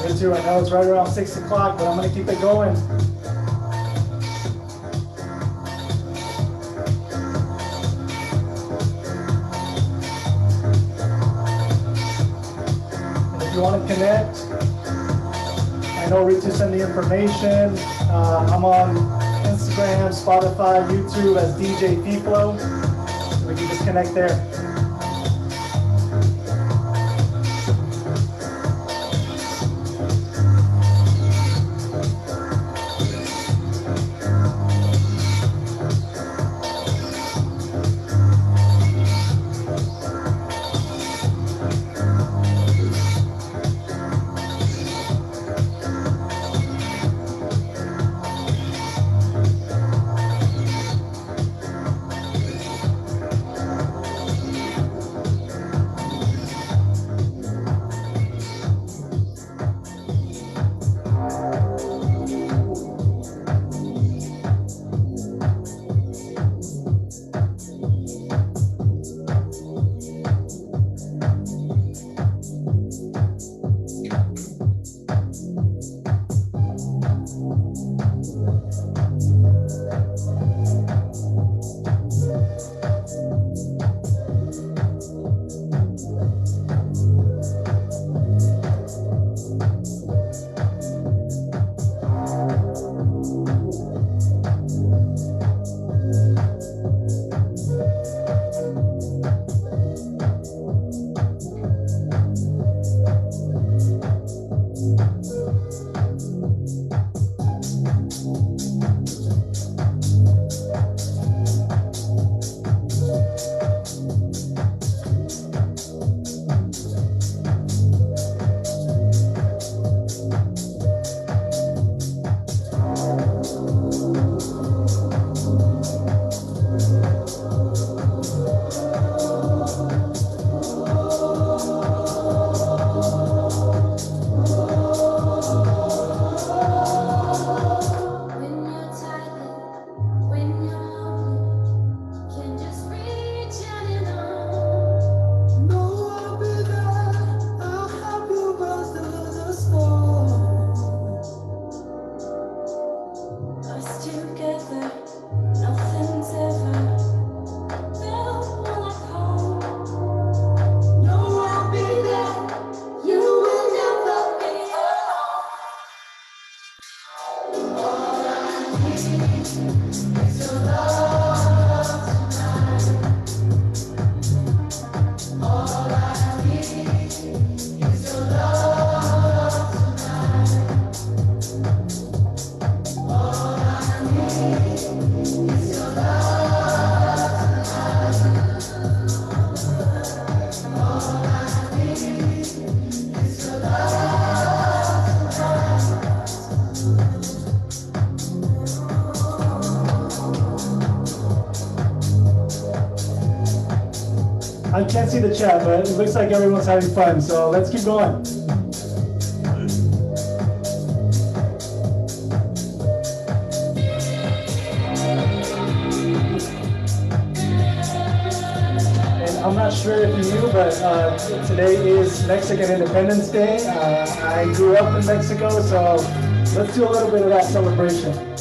Ritu, I know it's right around 6 o'clock, but I'm gonna keep it going. And if you want to connect, I know Ritu sent the information. I'm on Instagram, Spotify, YouTube as DJ P-Flow. We can just connect there. I can't see the chat, but it looks like everyone's having fun. So let's keep going. I'm not sure if you knew, but today is Mexican Independence Day. I grew up in Mexico, so let's do a little bit of that celebration.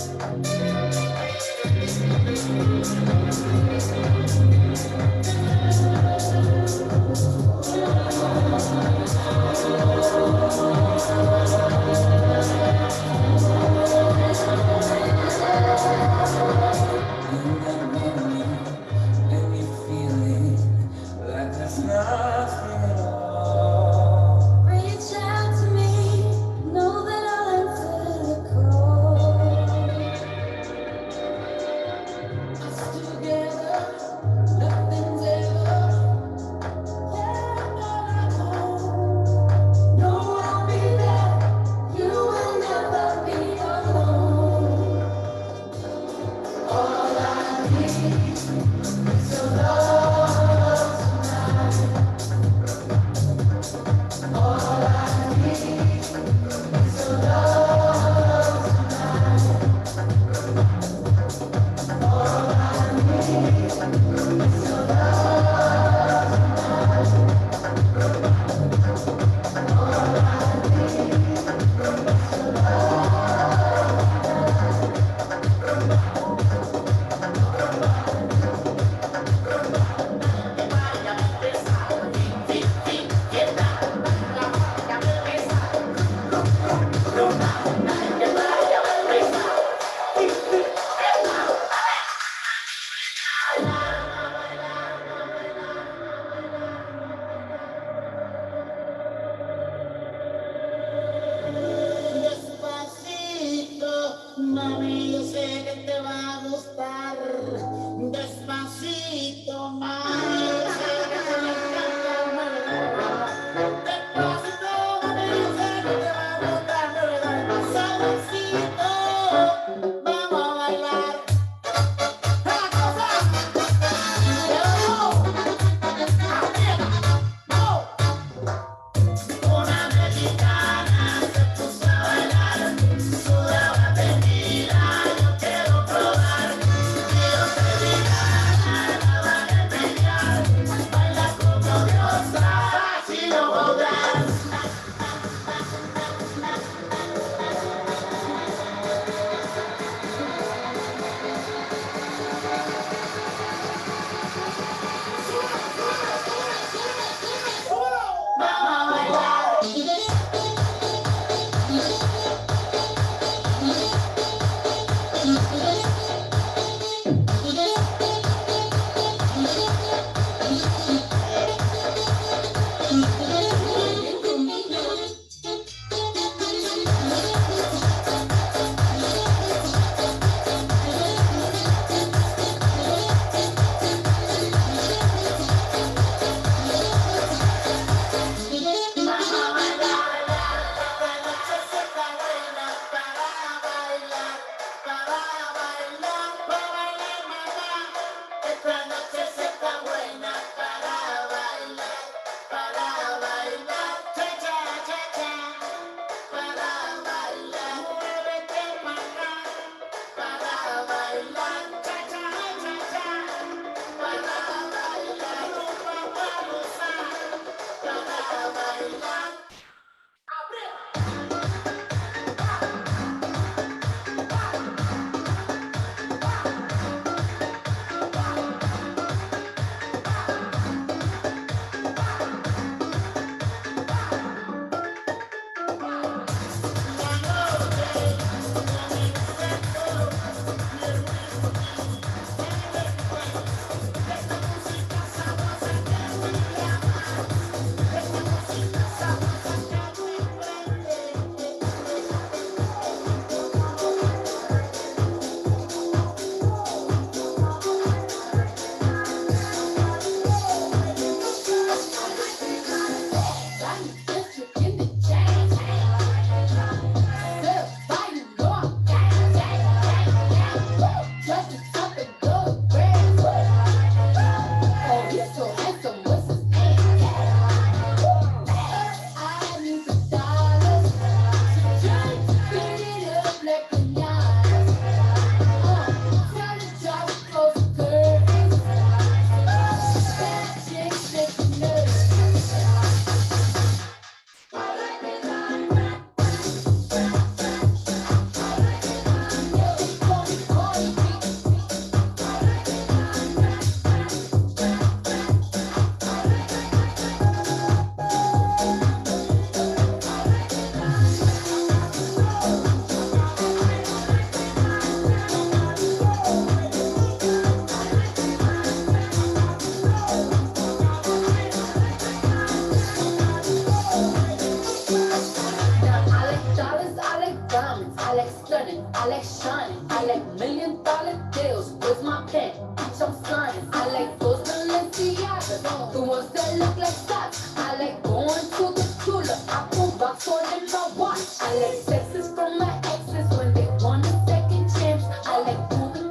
I like shining. I like $1,000,000 deals with my pen. Bitch, I'm flying. I like those Balenciagas, the ones that look like socks. I like going to the jeweler. I put rocks on in my watch. I like sexes from my exes when they want a second chance. I like moving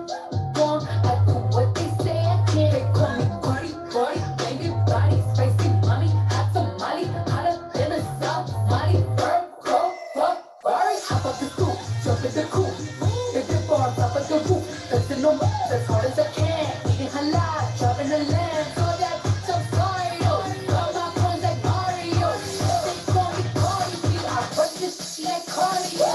wrong. I do what they say I can't. They call me Cardi, Cardi, banging body, spicy mommy, hot tamale, hotter than a South Molly, Virgo, Ferrari. Hop up the scoop, jump in the coop, hit the bar, top of the roof, touching no more, as hard as I can. Eating halal, driving the land, call that bitch I'm sorry, yo. All my friends like Mario, they call me Cardi B. I work this shit like cardio.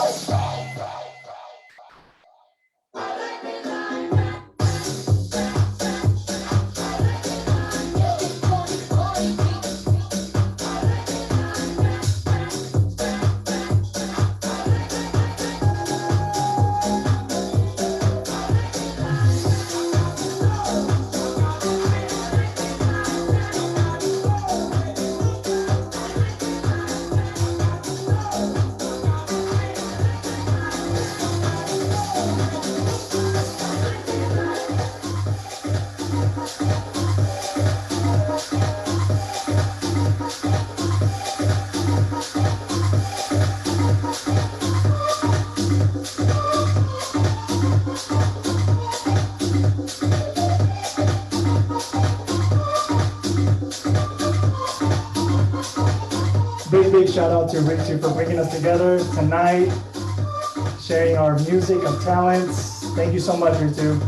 Big shout out to Ritu for bringing us together tonight, sharing our music of talents. Thank you so much, Ritu.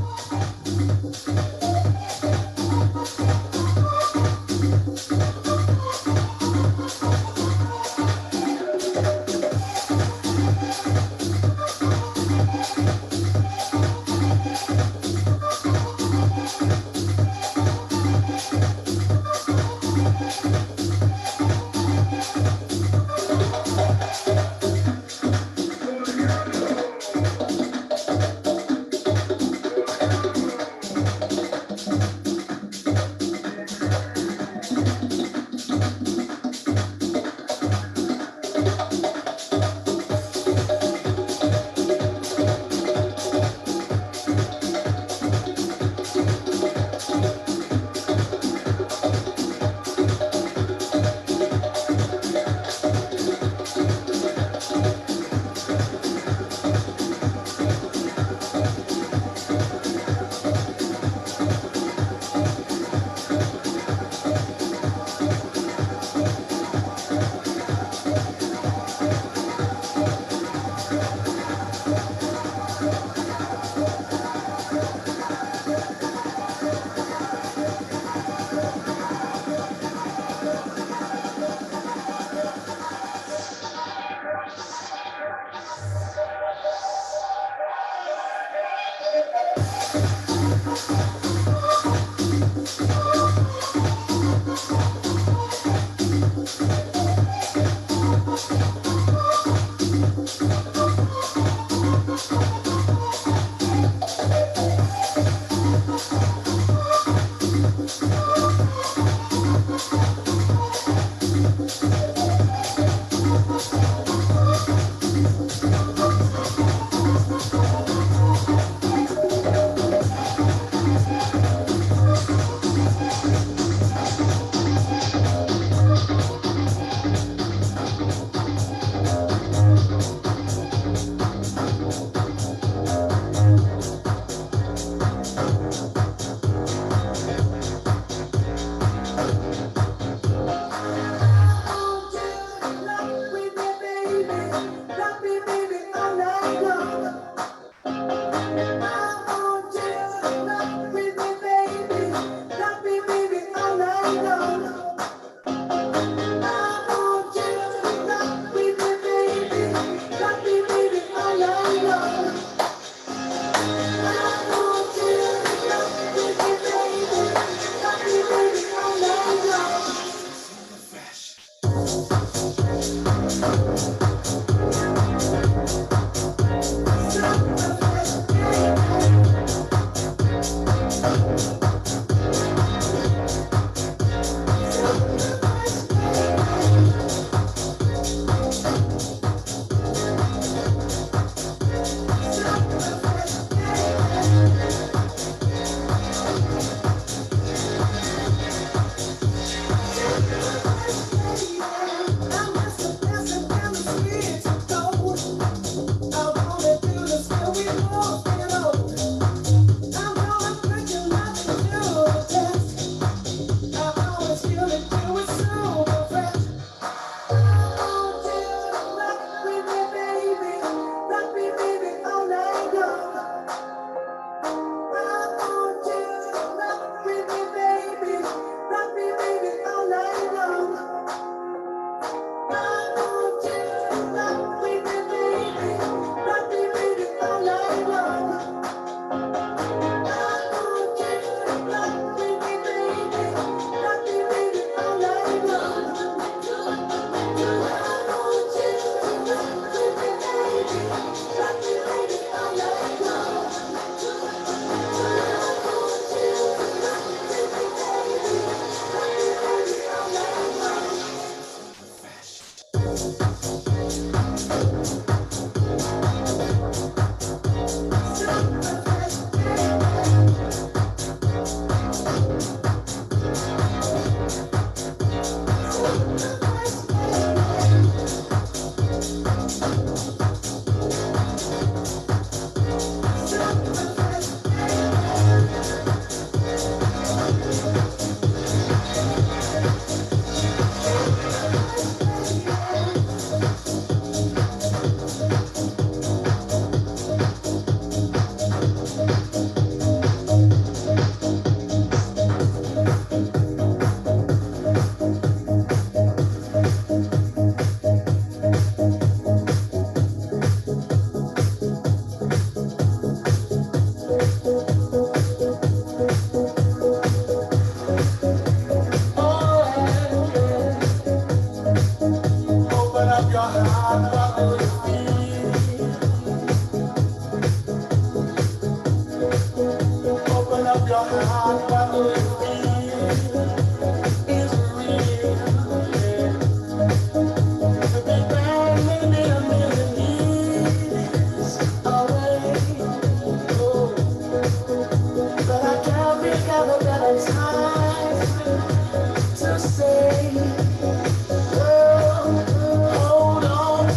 Hold on.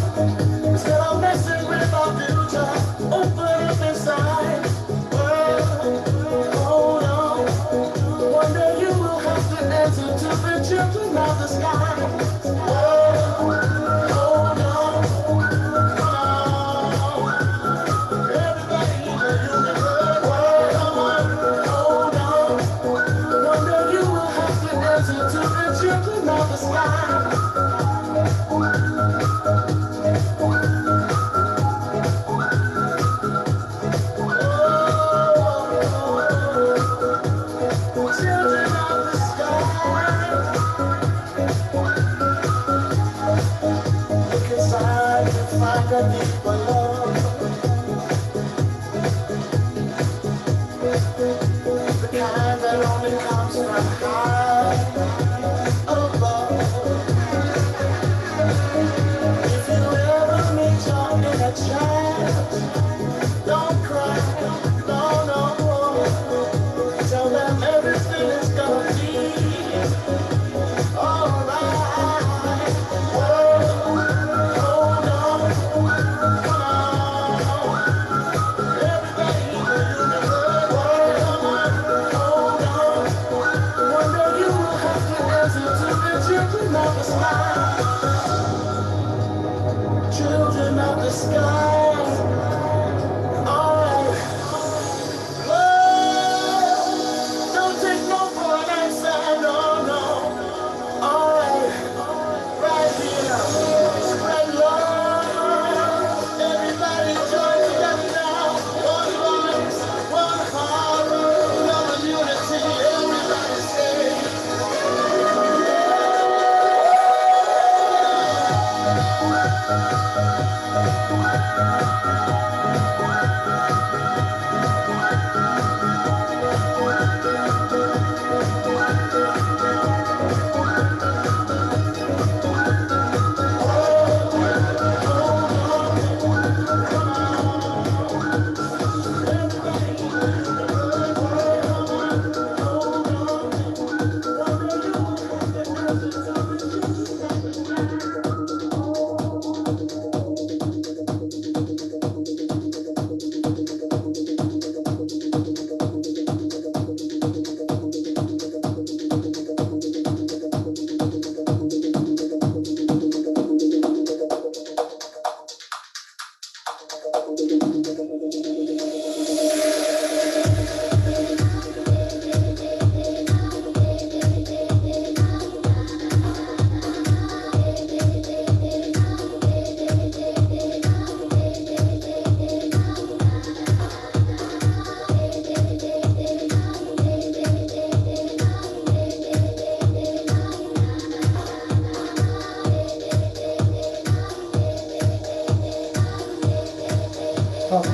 Instead of messing with our future, open up inside. Hold on. One day you will have to answer to the children of the sky. Hold on. Everybody in the universe. Hold on. One day you will have to answer to the children of the sky. Children of the sky. Look inside to find a deeper love. The kind that only comes from high above. If you ever meet your inner child, don't cry, no, no. Tell them everything is gonna be alright. Hold on, come on. Everybody in the universe, hold on. One day you will have to answer to the children of the sky. Children of the sky. Alright. Don't take no for an answer, no, no. Alright. Right here. Spread love. Everybody join together now. One voice, one heart, love and unity. Everybody say.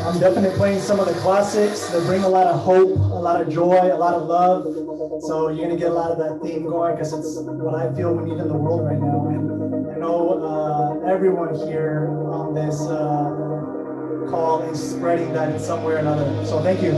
I'm definitely playing some of the classics that bring a lot of hope, a lot of joy, a lot of love. So you're gonna get a lot of that theme going because it's what I feel we need in the world right now. And I know everyone here on this call is spreading that in some way or another. So thank you.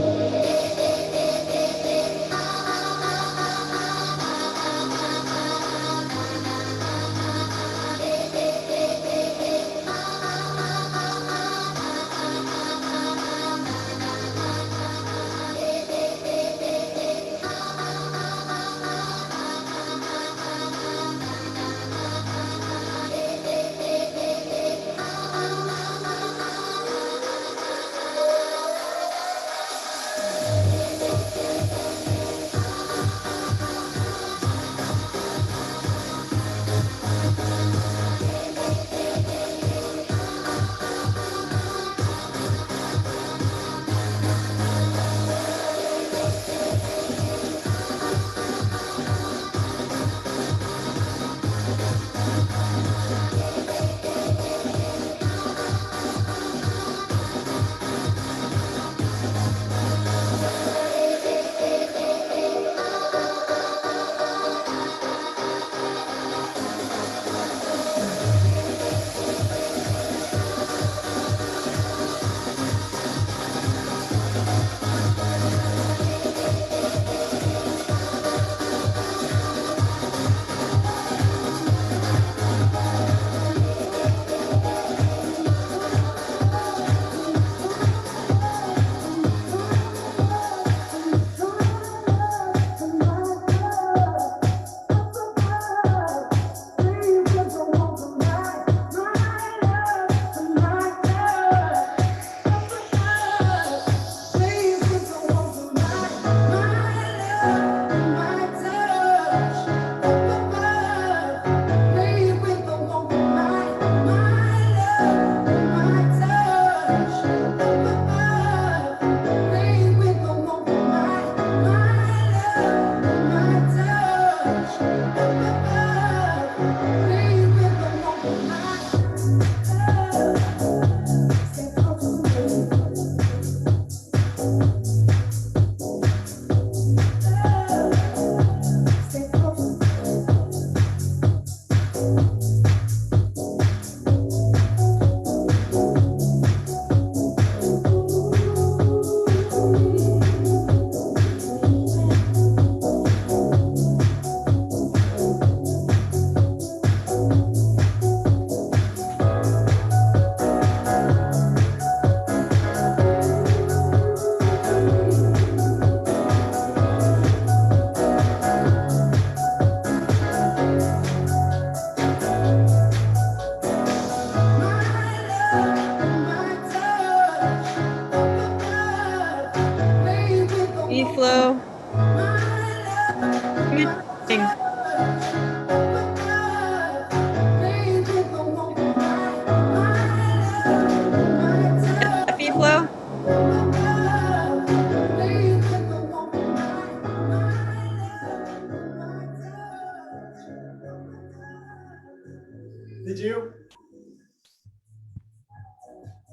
Did you?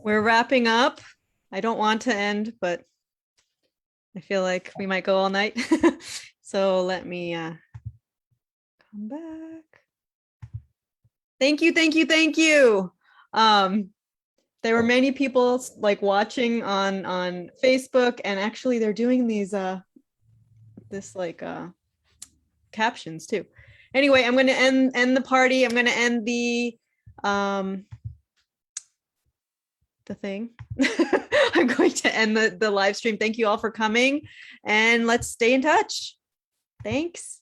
We're wrapping up. I don't want to end, but I feel like we might go all night. So let me come back. Thank you, thank you, thank you. There were many people like watching on Facebook, and actually they're doing these captions too. Anyway, I'm going to end the party. I'm going to end the thing. I'm going to end the live stream. Thank you all for coming, and let's stay in touch. Thanks.